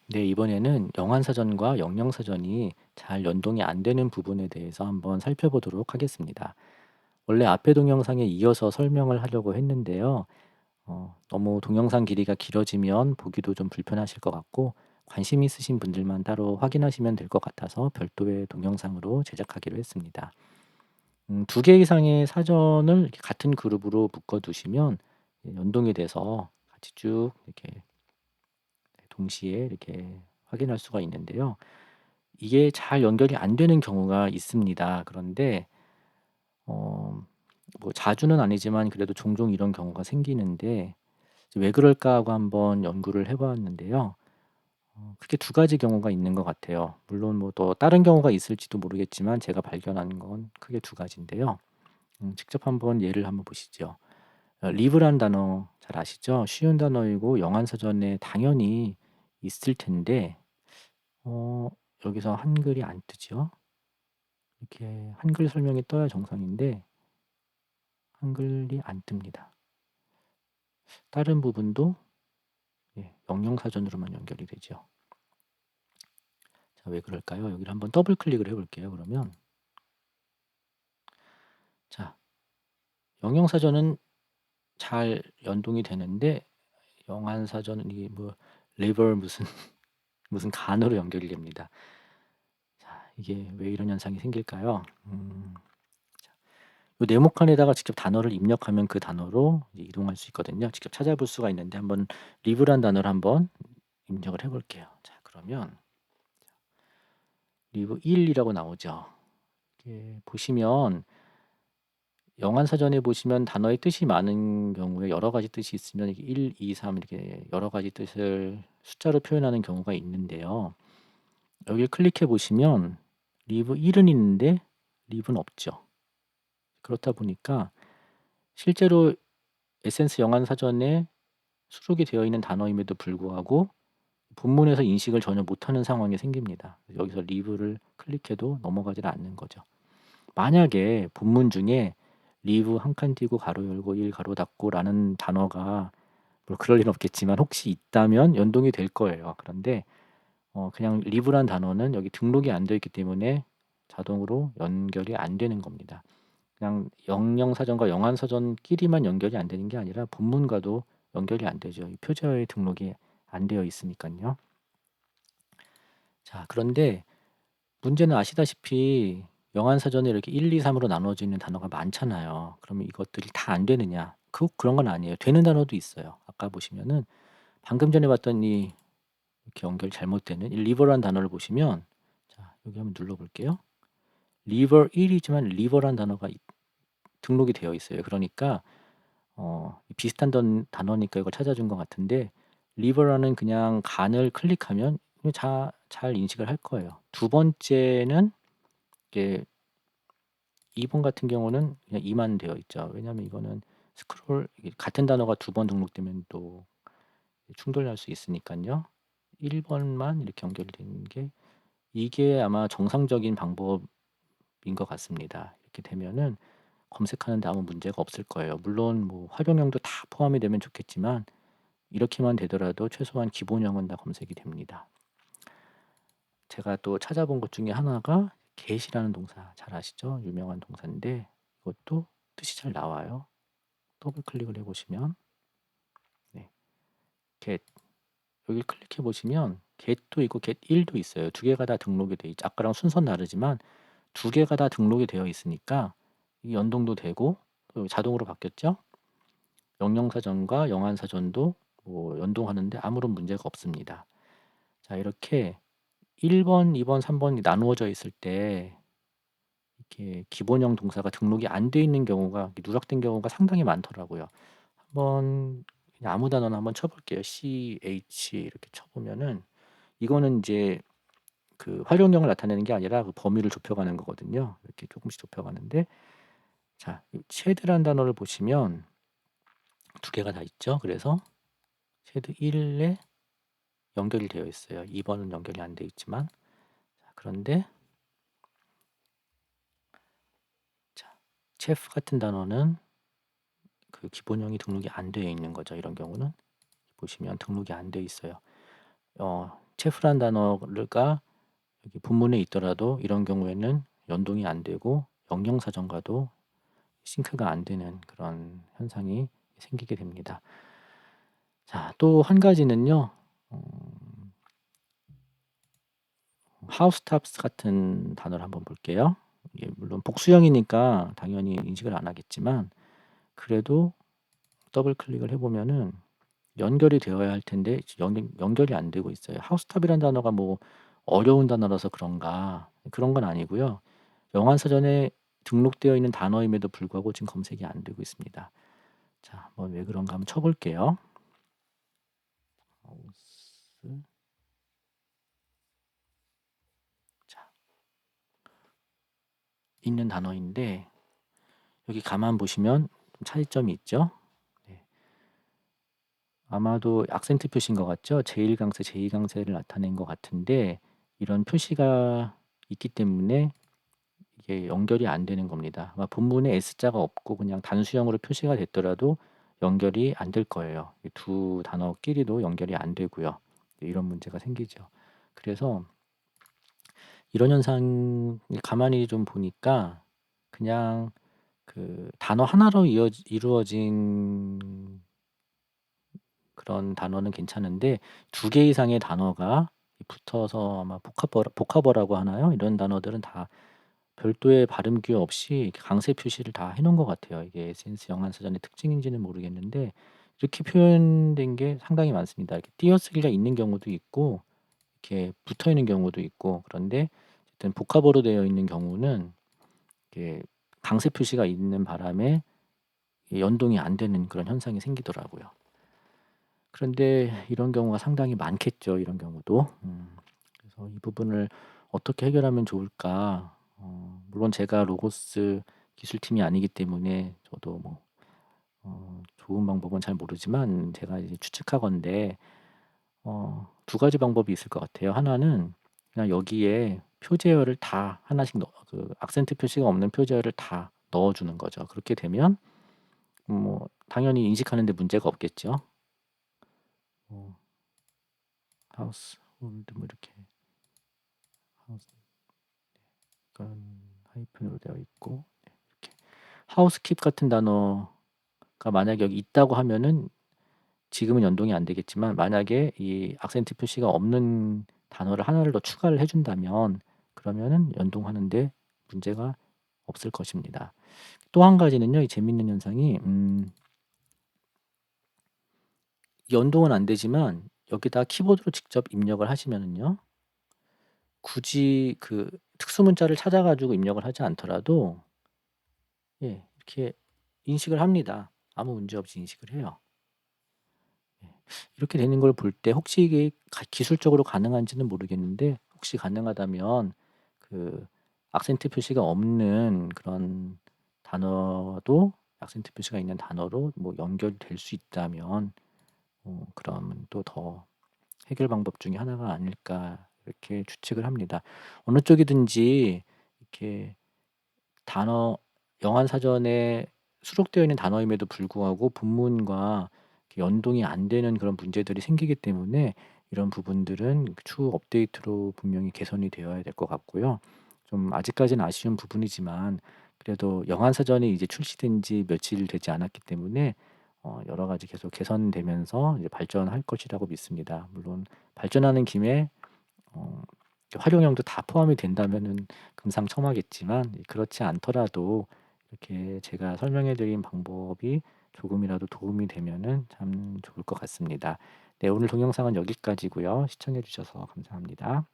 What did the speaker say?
네, 이번에는 영안사전과 영영사전이 잘 연동이 안 되는 부분에 대해서 한번 살펴보도록 하겠습니다. 원래 앞에 동영상에 이어서 설명을 하려고 했는데요. 너무 동영상 길이가 길어지면 보기도 좀 불편하실 것 같고, 관심 있으신 분들만 따로 확인하시면 될 것 같아서 별도의 동영상으로 제작하기로 했습니다. 두 개 이상의 사전을 이렇게 같은 그룹으로 묶어 두시면 연동이 돼서 같이 쭉 이렇게 동시에 이렇게 확인할 수가 있는데요. 이게 잘 연결이 안 되는 경우가 있습니다. 그런데 어 뭐 자주는 아니지만 그래도 종종 이런 경우가 생기는데 왜 그럴까 하고 한번 연구를 해 봤는데요. 크게 두 가지 경우가 있는 것 같아요. 물론 뭐 또 다른 경우가 있을지도 모르겠지만 제가 발견한 건 크게 두 가지인데요. 직접 한번 예를 한번 보시죠. 리브란 단어 잘 아시죠? 쉬운 단어이고 영안사전에 당연히 있을 텐데 어 여기서 한글이 안 뜨죠. 이렇게 한글 설명이 떠야 정상인데 한글이 안 뜹니다. 다른 부분도 영영사전으로만 연결이 되죠. 자, 왜 그럴까요? 여기를 한번 더블 클릭을 해 볼게요, 그러면. 자, 영영사전은 잘 연동이 되는데 영안사전은 이게 뭐 리버 무슨 무슨 간으로 연결이 됩니다. 자, 이게 왜 이런 현상이 생길까요? 요 네모칸에다가 직접 단어를 입력하면 그 단어로 이제 이동할 수 있거든요. 직접 찾아볼 수가 있는데 한번 리브란 단어를 한번 입력을 해 볼게요. 자, 그러면 리브 1이라고 나오죠. 이렇게 보시면 영안사전에 보시면 단어의 뜻이 많은 경우에 여러 가지 뜻이 있으면 이게 1, 2, 3 이렇게 여러 가지 뜻을 숫자로 표현하는 경우가 있는데요. 여기를 클릭해 보시면 리브 1은 있는데 리브는 없죠. 그렇다 보니까 실제로 에센스 영안사전에 수록이 되어 있는 단어임에도 불구하고 본문에서 인식을 전혀 못하는 상황이 생깁니다. 여기서 리브를 클릭해도 넘어가질 않는 거죠. 만약에 본문 중에 리브 한 칸 띄고 가로 열고 1 가로 닫고라는 단어가 뭐 그럴 리는 없겠지만 혹시 있다면 연동이 될 거예요. 그런데 그냥 리브란 단어는 여기 등록이 안 되어 있기 때문에 자동으로 연결이 안 되는 겁니다. 그냥 영영사전과 영안사전끼리만 연결이 안 되는 게 아니라 본문과도 연결이 안 되죠. 이 표제어에 등록이 안 되어 있으니깐요. 자, 그런데 문제는 아시다시피 영안사전에 이렇게 1, 2, 3으로 나눠져 있는 단어가 많잖아요. 그러면 이것들이 다 안 되느냐? 그런 건 아니에요. 되는 단어도 있어요. 아까 보시면은 방금 전에 봤던 이 이렇게 연결 잘못되는 이 리버란 단어를 보시면 자, 여기 한번 눌러 볼게요. 리버 1이지만 리버란 단어가 등록이 되어 있어요. 그러니까 비슷한 단어니까 이걸 찾아준 것 같은데 리버라는 그냥 간을 클릭하면 잘 인식을 할 거예요. 두 번째는 이게 2번 같은 경우는 그냥 2만 되어 있죠. 왜냐하면 이거는 스크롤 이게 같은 단어가 두 번 등록되면 또 충돌할 수 있으니깐요. 1 번만 이렇게 연결이 되는 게 이게 아마 정상적인 방법인 것 같습니다. 이렇게 되면은 검색하는 데 아무 문제가 없을 거예요. 물론 뭐 활용형도 다 포함이 되면 좋겠지만 이렇게만 되더라도 최소한 기본형은 다 검색이 됩니다. 제가 또 찾아본 것 중에 하나가 get이라는 동사 잘 아시죠? 유명한 동사인데 이것도 뜻이 잘 나와요. 더블 클릭을 해 보시면 네. get 여기 클릭해 보시면 get도 있고 get 1도 있어요. 두 개가 다 등록이 돼 있죠. 아까랑 순서는 다르지만 두 개가 다 등록이 되어 있으니까 이 연동도 되고 또 자동으로 바뀌었죠. 영영사전과 영안사전도 뭐 연동하는데 아무런 문제가 없습니다. 자, 이렇게 1 번, 2 번, 3 번이 나누어져 있을 때 이렇게 기본형 동사가 등록이 안 돼 있는 경우가 누락된 경우가 상당히 많더라고요. 한번 그냥 아무 단어나 한번 쳐 볼게요. CH 이렇게 쳐 보면은 이거는 인제 그 활용형을 나타내는 게 아니라 그 범위를 좁혀가는 거거든요. 이렇게 쪼끔씩 좁혀가는데 자, 이 쉐드라는 단어를 보시면 두 개가 다 있죠. 그래서 쉐드 1에 연결이 되어 있어요. 2 번은 연결이 안 돼 있지만. 자, 그런데 자, chef 같은 단어는 그 기본형이 등록이 안 되어 있는 거죠. 이런 경우는 보시면 등록이 안 돼 있어요. 어 체프란 단어가 여기 본문에 있더라도 이런 경우에는 연동이 안 되고 영영사전과도 싱크가 안 되는 그런 현상이 생기게 됩니다. 자, 또 한 가지는요. 하우스탑스 같은 단어를 한번 볼게요. 이게 물론 복수형이니까 당연히 인식을 안 하겠지만 그래도 더블 클릭을 해 보면은 연결이 되어야 할 텐데 연결이 안 되고 있어요. 하우스탑이라는 단어가 뭐 어려운 단어라서 그런가 그런 건 아니고요. 영어사전에 등록되어 있는 단어임에도 불구하고 지금 검색이 안 되고 있습니다. 자, 한번 왜 그런가 한번 쳐 볼게요. 하우스. 자, 있는 단어인데 여기 가만 보시면 좀 차이점이 있죠. 네. 아마도 악센트 표시인 것 같죠. 제1강세, 제2강세를 나타낸 것 같은데 이런 표시가 있기 때문에 이게 연결이 안 되는 겁니다. 아마 본문에 S자가 없고 그냥 단수형으로 표시가 됐더라도 연결이 안 될 거예요. 이 두 단어끼리도 연결이 안 되고요. 이런 문제가 생기죠. 그래서 이런 현상을 가만히 좀 보니까 그냥 그 단어 하나로 이루어진 그런 단어는 괜찮은데 두 개 이상의 단어가 붙어서 아마 복합어라고 하나요? 이런 단어들은 다 별도의 발음 기호 없이 강세 표시를 다 해 놓은 것 같아요. 이게 에센스 영한사전의 특징인지는 모르겠는데 이렇게 표현된 게 상당히 많습니다. 이렇게 띄어쓰기가 있는 경우도 있고 이렇게 붙어 있는 경우도 있고 그런데 어쨌든 복합어로 되어 있는 경우는 이게 강세 표시가 있는 바람에 연동이 안 되는 그런 현상이 생기더라고요. 그런데 이런 경우가 상당히 많겠죠, 이런 경우도. 그래서 이 부분을 어떻게 해결하면 좋을까? 물론 제가 로고스 기술팀이 아니기 때문에 저도 뭐 좋은 방법은 잘 모르지만 제가 이제 추측하건대 두 가지 방법이 있을 것 같아요. 하나는 그냥 여기에 표제어를 다 하나씩 그 악센트 표시가 없는 표제어를 다 넣어 주는 거죠. 그렇게 되면 뭐 당연히 인식하는 데 문제가 없겠죠. 뭐 하우스 홀드 뭐 이렇게 하우스 약간 하이픈으로 되어 있고 네, 이렇게 하우스킵 같은 단어가 만약에 여기 있다고 하면은 지금은 연동이 안 되겠지만 만약에 이 악센트 표시가 없는 단어를 하나를 더 추가를 해 준다면 그러면은 연동하는데 문제가 없을 것입니다. 또 한 가지는요. 이 재밌는 현상이 연동은 안 되지만 여기다 키보드로 직접 입력을 하시면은요. 굳이 그 특수 문자를 찾아 가지고 입력을 하지 않더라도 예 이렇게 인식을 합니다. 아무 문제 없이 인식을 해요. 예. 이렇게 되는 걸 볼 때 혹시 이게 기술적으로 가능한지는 모르겠는데 혹시 가능하다면 그 악센트 표시가 없는 그런 단어도 악센트 표시가 있는 단어로 뭐 연결될 수 있다면 그러면 또 더 해결 방법 중에 하나가 아닐까 이렇게 추측을 합니다. 어느 쪽이든지 이렇게 단어 영한 사전에 수록되어 있는 단어임에도 불구하고 본문과 이렇게 연동이 안 되는 그런 문제들이 생기기 때문에 이런 부분들은 추후 업데이트로 분명히 개선이 되어야 될 것 같고요. 좀 아직까지는 아쉬운 부분이지만 그래도 영한 사전이 이제 출시된 지 며칠 되지 않았기 때문에 여러 가지 계속 개선되면서 이제 발전할 것이라고 믿습니다. 물론 발전하는 김에 어 활용형도 다 포함이 된다면은 금상첨화겠지만 그렇지 않더라도 이렇게 제가 설명해 드린 방법이 조금이라도 도움이 되면은 참 좋을 것 같습니다. 네, 오늘 동영상은 여기까지고요. 시청해 주셔서 감사합니다.